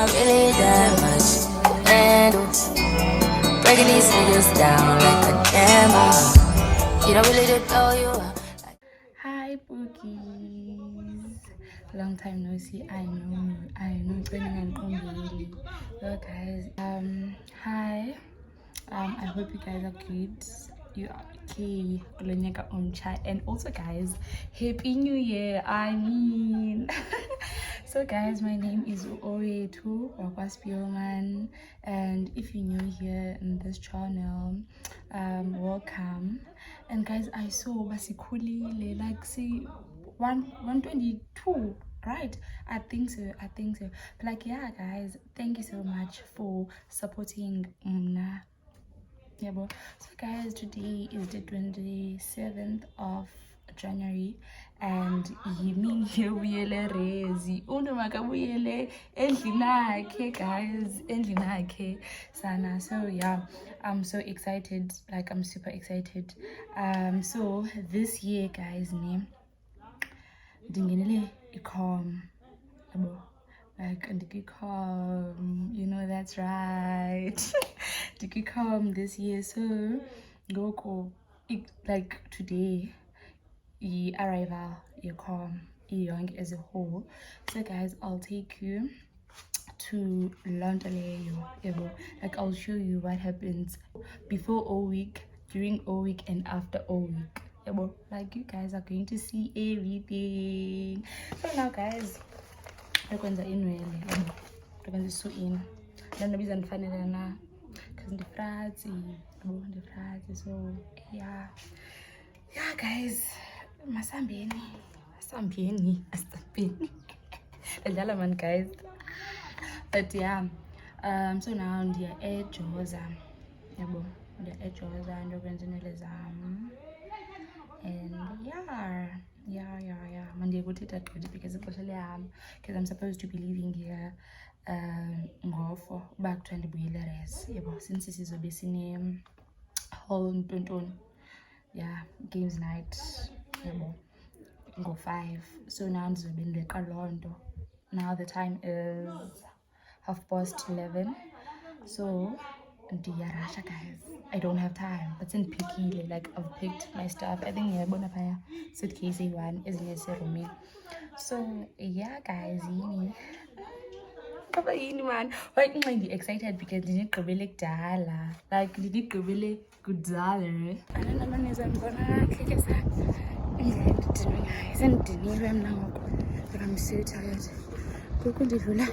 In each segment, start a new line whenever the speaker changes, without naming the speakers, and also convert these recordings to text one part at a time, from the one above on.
I really that much handle. Breaking these niggas down like a camel. You don't really just blow you up.
Hi Bookies, long time no see. I know well guys, hi, I hope you guys are good. You are okay, and also guys, happy new year. I mean so guys, my name is Oetu Wakwaspielman, and if you're new here in this channel, welcome. And guys, I saw Basikulile, like see 122, right? I think so. But like, yeah guys, thank you so much for supporting Mna. Yeah, bro. So guys, today is the 27th of January, and yimini yobuyele rezi umuntu makabuyele endlini yakhe guys, endlini yakhe sana. So yeah, I'm so excited, like I'm super excited. So this year guys, name dingenele icom yabo, like ndikicom, you know, that's right. Ndikicom this year. So go like today arrival icom young as a whole. So guys, I'll take you to London, like I'll show you what happens before all week, during all week, and after all week. Like you guys are going to see everything. So now guys, ndokwenza inwele, ndokwenza isu in ndanobiza ndifanele na because ndifratsi, ndifratsi. So yeah guys, masambeni adlala man guys. But yeah, so now ndiya eJoza, yabo, ndiya eJoza ndokwenza inwele zam. And yeah, Monday go to that because I'm supposed to be leaving here for back to the since this is a whole tonton, yeah, games night, go 5. So now it's been like a Londo. Now the time is 11:30. So Rasha guys, I don't have time, but in picky, like I've picked my stuff. I think yeah, bonapaya suitcase one is necessary. So yeah guys, man, why am I excited? Because you need to be like dala, like you need to be like good dala. I don't know man, is I'm gonna kick it now, but I'm so tired. Go continue.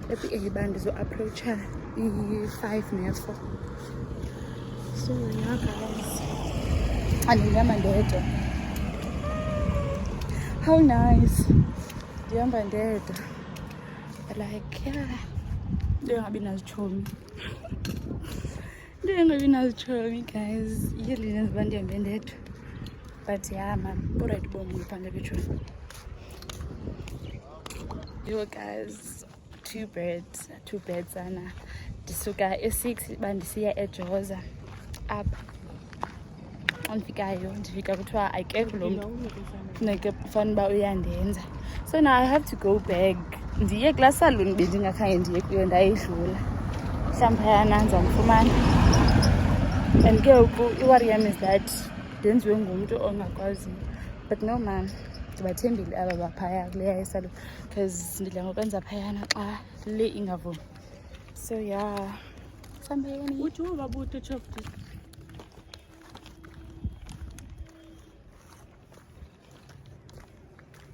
Let me band so approach her 5 minutes for. So yeah guys, and I'm how nice. Like yeah, doing a bit nice chum. Doing a bit nice chum, guys. Usually it's bandy and bended. But yeah man, put it bomb with panda between. Yo guys, two beds ana ndisuka e6 bandisiya eJoza apha. Ondifikayo ndifika kuthiwa ayikekho lo mntu funeke fanele uba uyandenza. So now I have to go back. Ndiye kulaa salon bendingakhange ndiye kuyo, ndayidlula mhlampayana ndizamfumana. And ke ngoku iwari yam is that ndenziwe ngumntu ongakwaziyo, but no man, ndibathembile aba baphaya kuleya esalon because ndidla ngokwenza phayana xa le ingavumi. So yeah, sambeni uthi ubabuthe chopti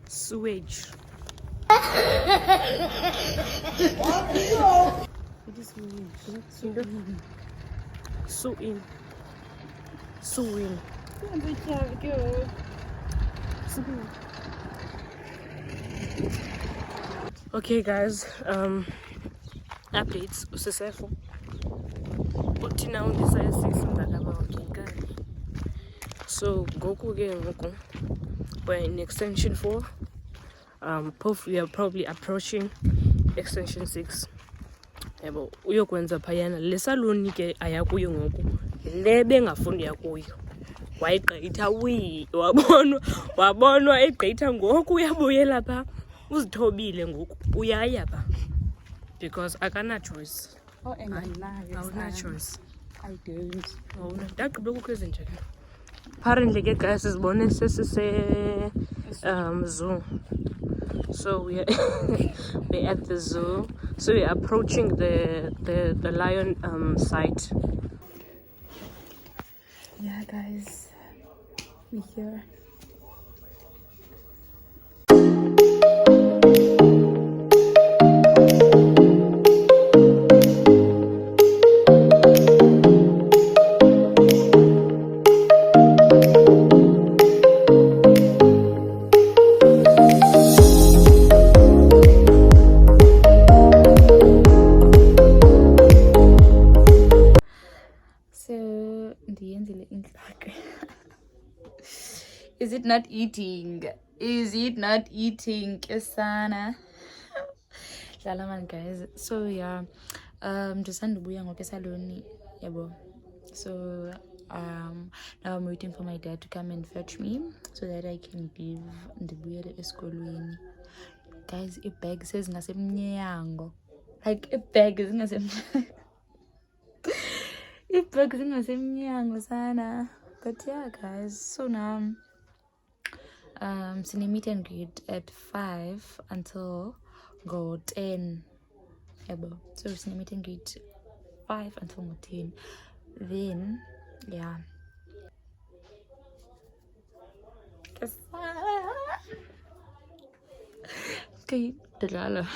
sewage. It is sewing. Okay guys, updates usisefo uthi now ndisa e6 ndakaba ukinkani. So ngoku ke ngoku we're in extension 4. We are probably approaching extension 6. Yabo uyokwenza phayana le salon ke ayakuyo ngoku, le bengafundi yakuyo wayigqitha wabonwa egqitha ngoku uyabuyela pha, uzithobile ngoku uyaya pha.
because I can't choice.
Oh, and
I have no choice.
I don't.
Apparently, guys, is bonus say zoo. So we are we're at the zoo. So we're approaching the lion site.
Yeah, guys, we here. So ndiyenzile intlaka. Is it not eating? Is it not eating, Kesana? Dlala guys. So yeah, ndisandubuya ngoku esaloni, yabo. So now I'm waiting for my dad to come and fetch me so that I can give ndibuyele esikolweni. Guys, ibag says ngasemnyango. Like ibag is ngasemnyango. Ibag is ngasemnyango sana. But yeah, guys, so now sine meet and greet at 5 until go 10. So sine meet and greet 5 until go 10. Then yeah. Okay, Dlala.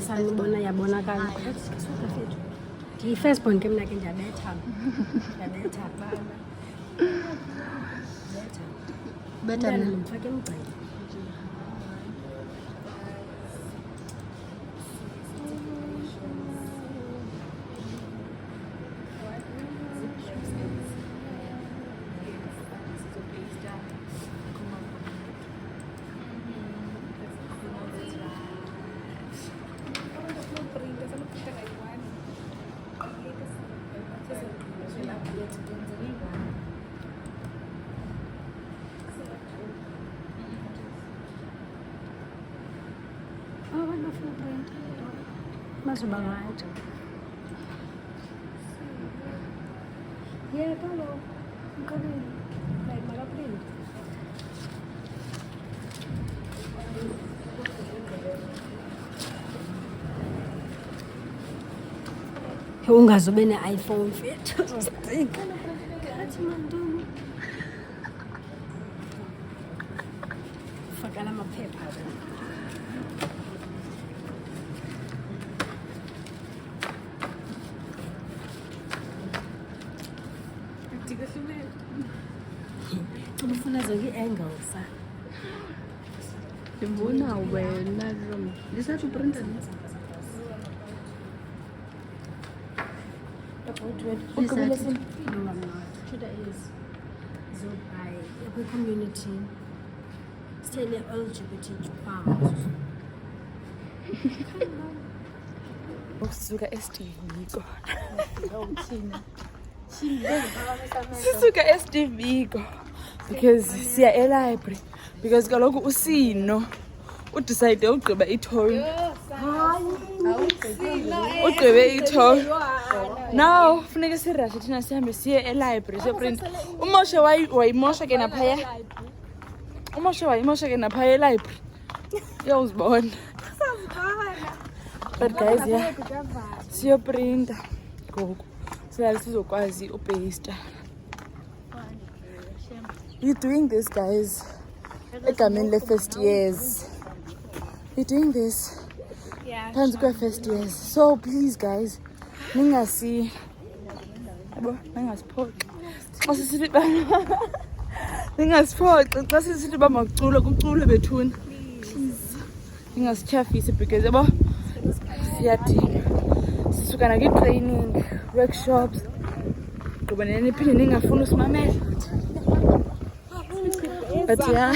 Sanibona yabonakala. Di-first born ke mna ke ndiyabetha. Beta mina mfake emgceni. Masuk banget. Ya, kalau bukan lain malah print. Ungazobe ne-iPhone fit. Fakala amaphepha. Ufuna zonke i-angles.
Ndibona wena lisathi uprinta Ugqibile sini?
No, I'm not. Today is Zoom by the community. Still LGBTQ pounds.
Sisuka eSteve Biko. Sisuka eSteve Biko because siya e-library because kaloku usino udecide ugqiba itoll. Ugqibe itoll. Now funeka sirashe thina sihambe siye e-library siyoprint. Umoshe wayimosha ke naphaya. Umoshe wayimosha ke naphaya e-library. Uyawuzibona. But guys, yeah, siyoprinta ngoku siyale sizokwazi upasta. You're doing this, guys. Egameni le-first years. You're doing this.
Yeah.
Phansi kwe-first years. So please, guys, ningasi ningasiphoxi xa sisithi ningasiphoxi xa sisithi bamakucula kucule bethuna. Please ningasithyafisi because yabo siyadinga sisuka nakwi-training workshops ngoba niphinde ningafuni usimamela but yeah.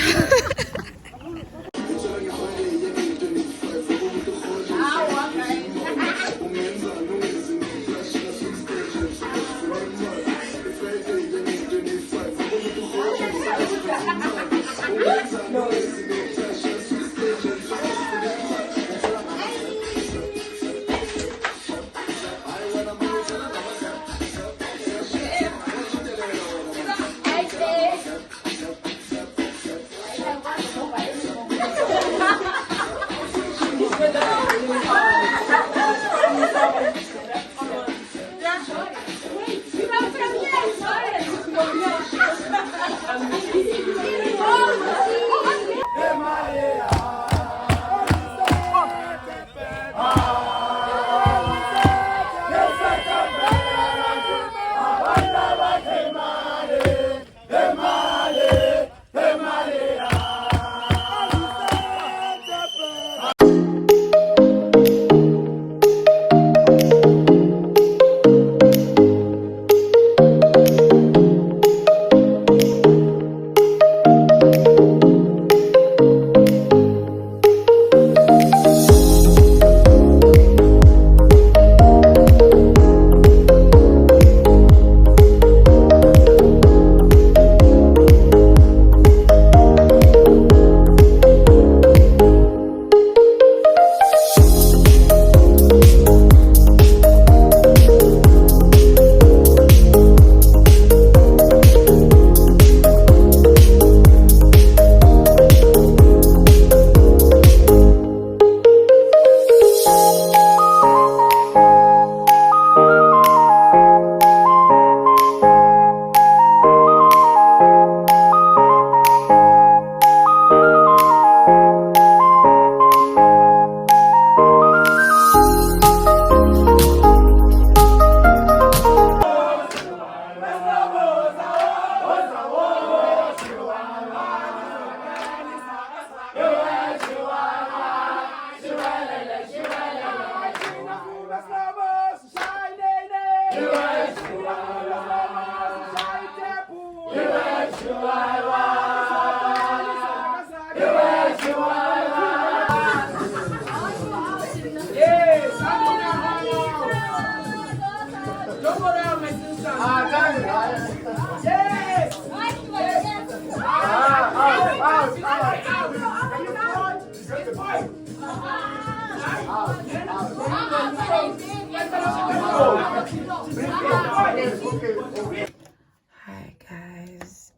Hi guys,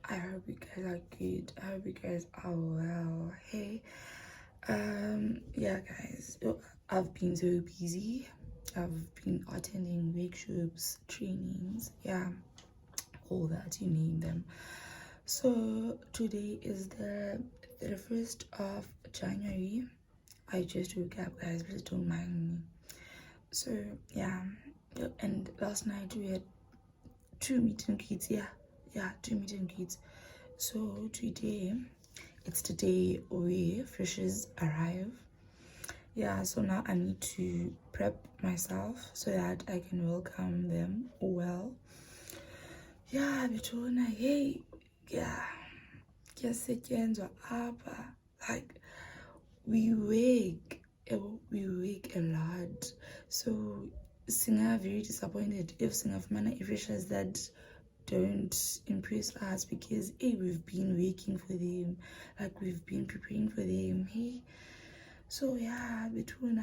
I hope you guys are good. I hope you guys are well. Hey, yeah guys, I've been so busy. I've been attending workshops, trainings, yeah, all that, you name them. So today is the 31st of January. I just woke up, guys, please don't mind me. So yeah, and last night we had 2 meet and greets. Yeah, 2 meet and greets. So today it's the day where freshers arrive. yeah, so now I need to prep myself so that I can welcome them well. Yeah, between hey, yeah, kuyasetyenzwa apha. Like we wake a lot, so Singa very disappointed if Singafumana officials that don't impress us, because hey, we've been waiting for them, like we've been preparing for them. Hey, so yeah, between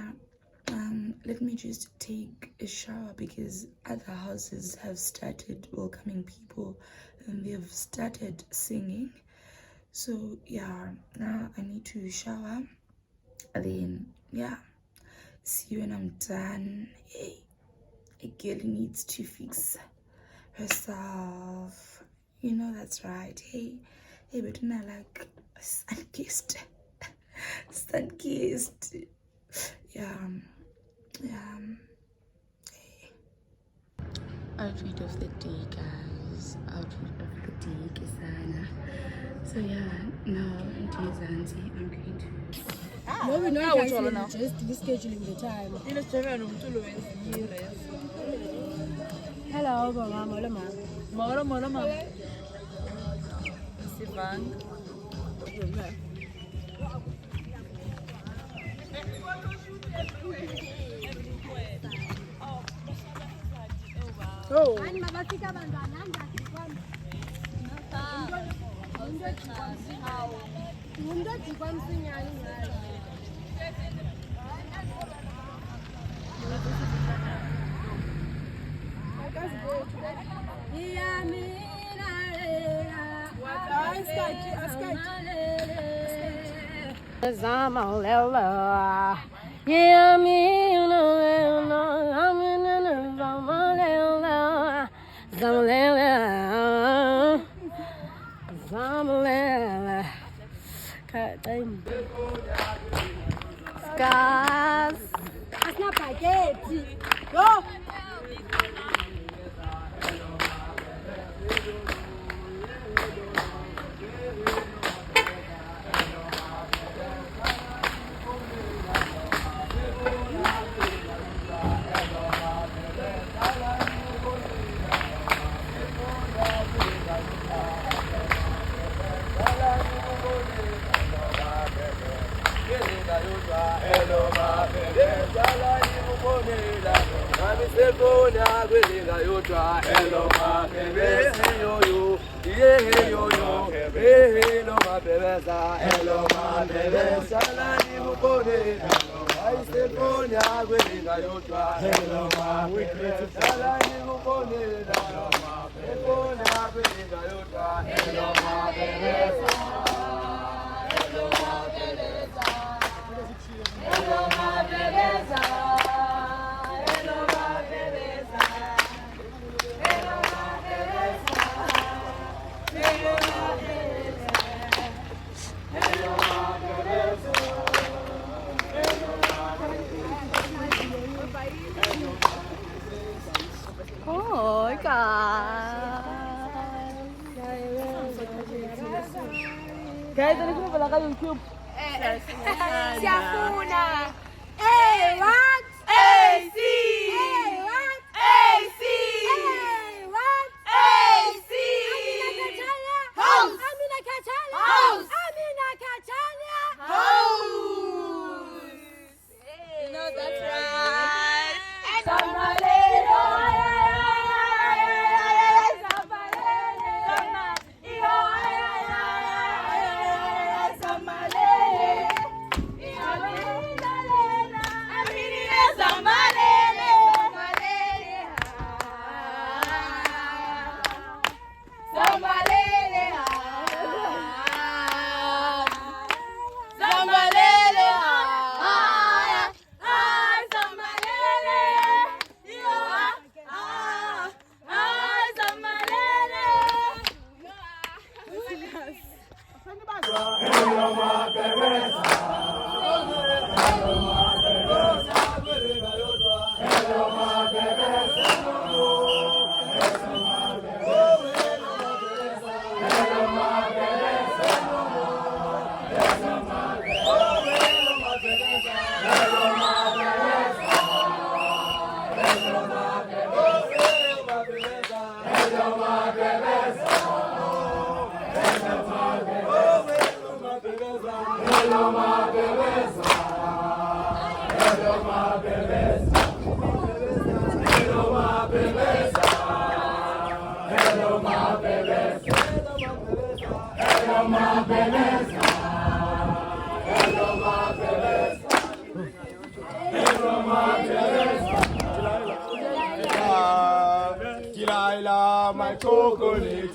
let me just take a shower because other houses have started welcoming people and they've started singing. So yeah, now I need to shower, then yeah, see you when I'm done. Hey, a girl needs to fix herself, you know, that's right. Hey, but when I like sun-kissed sun-kissed, yeah. Hey. Outfit of the day, guys, outfit of the day, Kisana. So yeah, now into Zanzi, I'm going to
No, we're not canceling, just rescheduling the time. Hello, mama. Oh. Scars. Asna spaghetti. Go. Oh God. Guys, ano kung wala ka YouTube? Siafuna. Hey, what? AC. Hey, what? AC. Hey, what? AC. House. Amina Kachala. House. Amina Kachala. House. You know that's right. Sambalelo. Hello,
Delilah, my chocolate.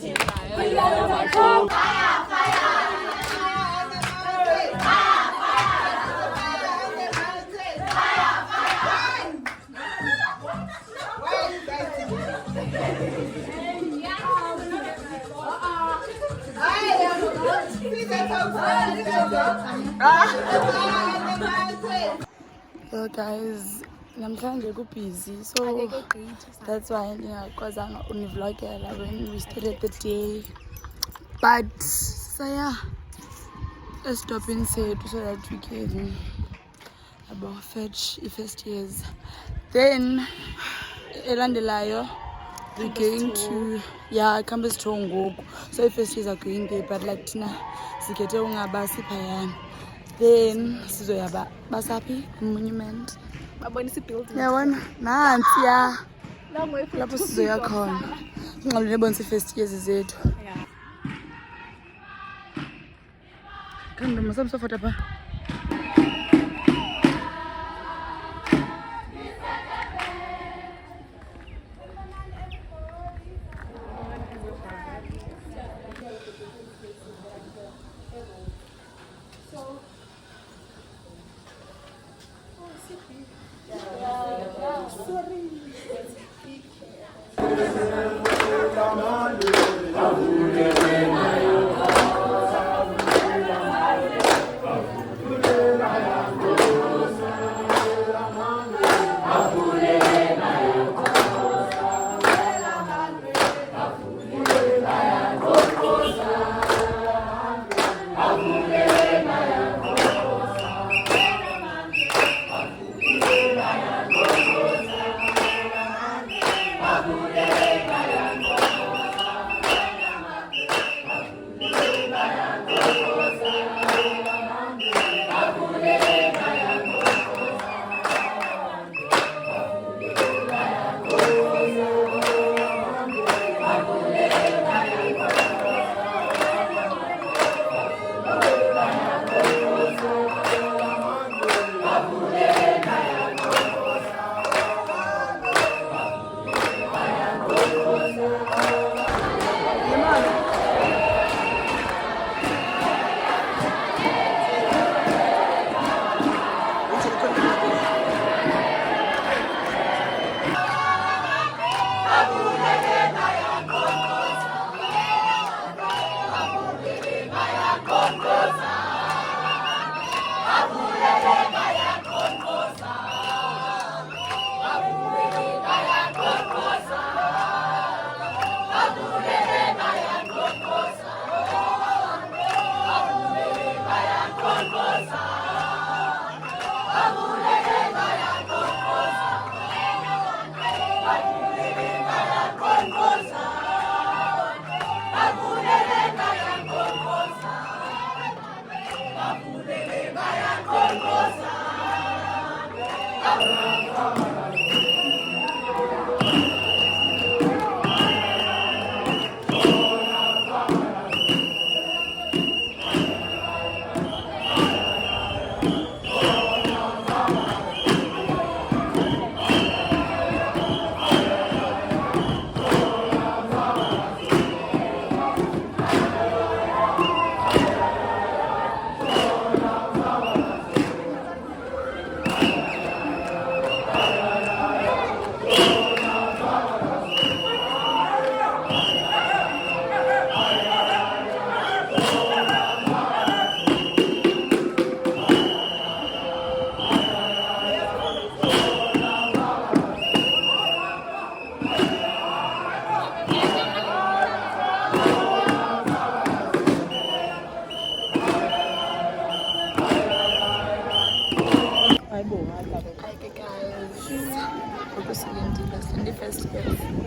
So guys, namhlanje busy, so that's why ndingakwazanga univlogela when we started the day. But so yeah, let's stop in sethu so that we can fetch first years. Then elandelayo we're going to campus tour ngoku. So first years are going there, but like thina sikhethe ungabasi phayana. Then sizoya basaphi monument
babonisa ibuilding
yabona nansi ya lapho sizoya khona sinqabile nebonisa first years zethu. Kanti masamsofota pha.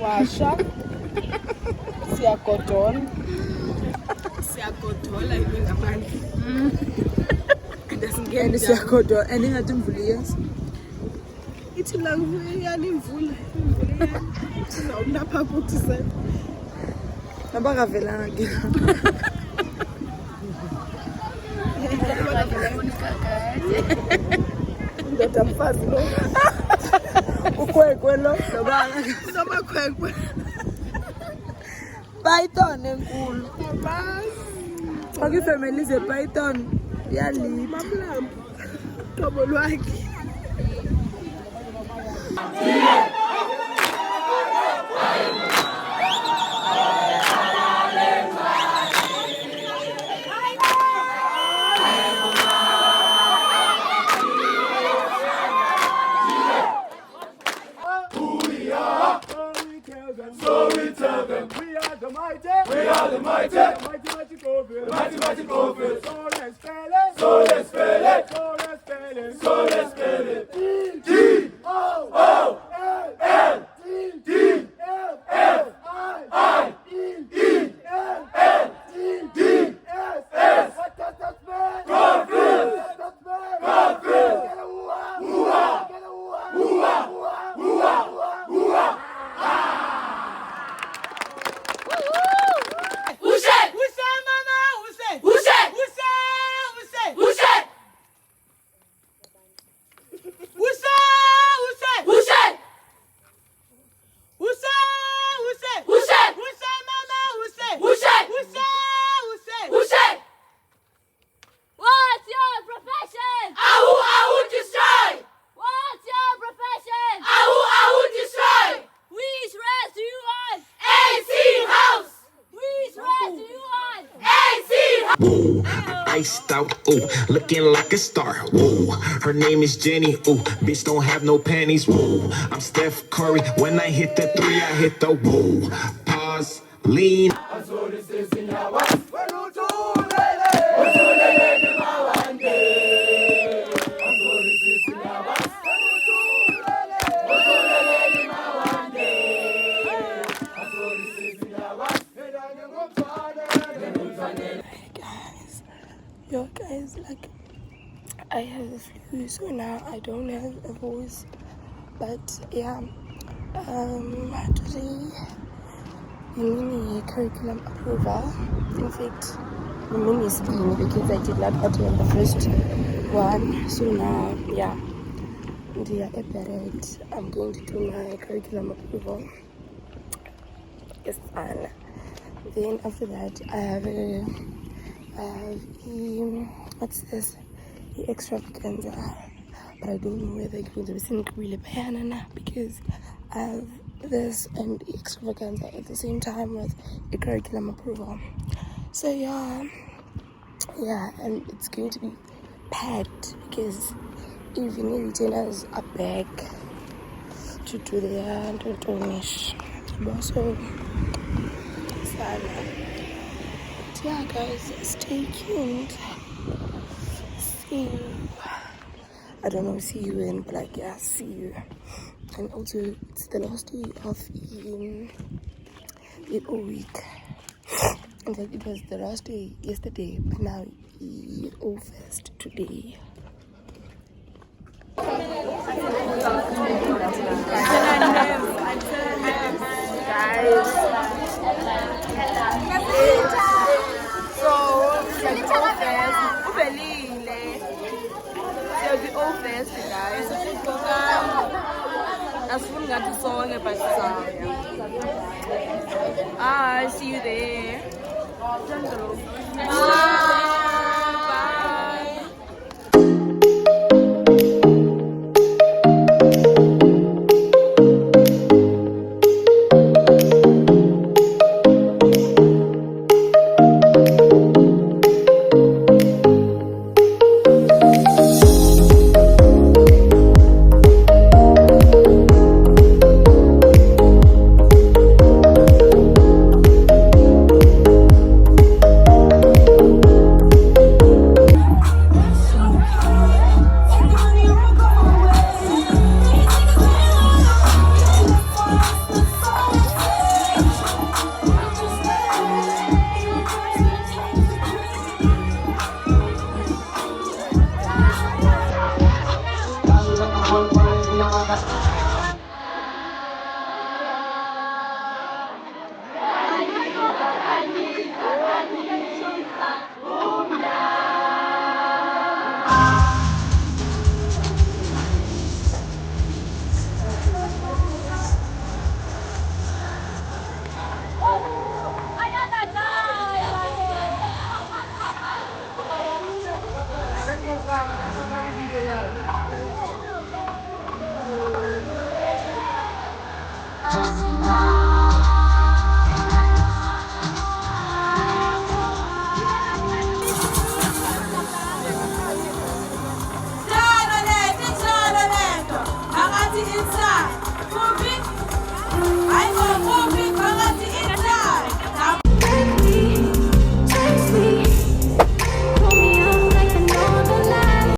Washa siyagodola siyagodola ngaphandle and siyagodola and ingathi imvula iyeza ithi la iyani imvula iyani lapha kuthi se nabakavelanga ke Ndoda mfazi lo. Ukwekwe lo. Noma kwekwe. Python enkulu. Maki family ze Python yali mamlambo. Tobo lwaki.
So we tell them, we are the mighty, mighty Cofield, mighty Cofield. So let's spell it, so let's spell it, so let's spell it, so let's spell it. D-O-O-L-L, D-D-L-L-I-I, E-E-L-L, D-D-S-S. What does that spell? Cofield. What does that spell? Cofield. Get a hoo-ah, get a hoo-ah, hoo-ah, hoo-ah, hoo-ah.
What's your profession?
Ahu Ahu destroy!
What's your profession?
Ahu Ahu destroy!
Which race do you want?
AC House!
Which race do you want?
AC House!
Whoa, iced out, ooh, looking like a star. Whoa, her name is Jenny, ooh, bitch don't have no panties. Whoa, I'm Steph Curry. When I hit the three, I hit the whoa. Pause, lean.
Yo guys, like I have a flu, so now I don't have a voice, but yeah, today mini curriculum approval. In fact, the mini is clean because I did not attend the first one, so now yeah, I'm going to do my curriculum approval. It's fun. Then after that I have what's this? The extravaganza. But I don't know whether it will be really banana because I have this and the extravaganza at the same time with the curriculum approval. So yeah, and it's going to be packed because even the retainers are back to do their donation. So yeah guys, stay tuned. See you. I don't know, see you in, but like yeah, see you. And also it's the last day of the whole week. In fact, it was the last day yesterday, but now it's all fest today.
I see you there.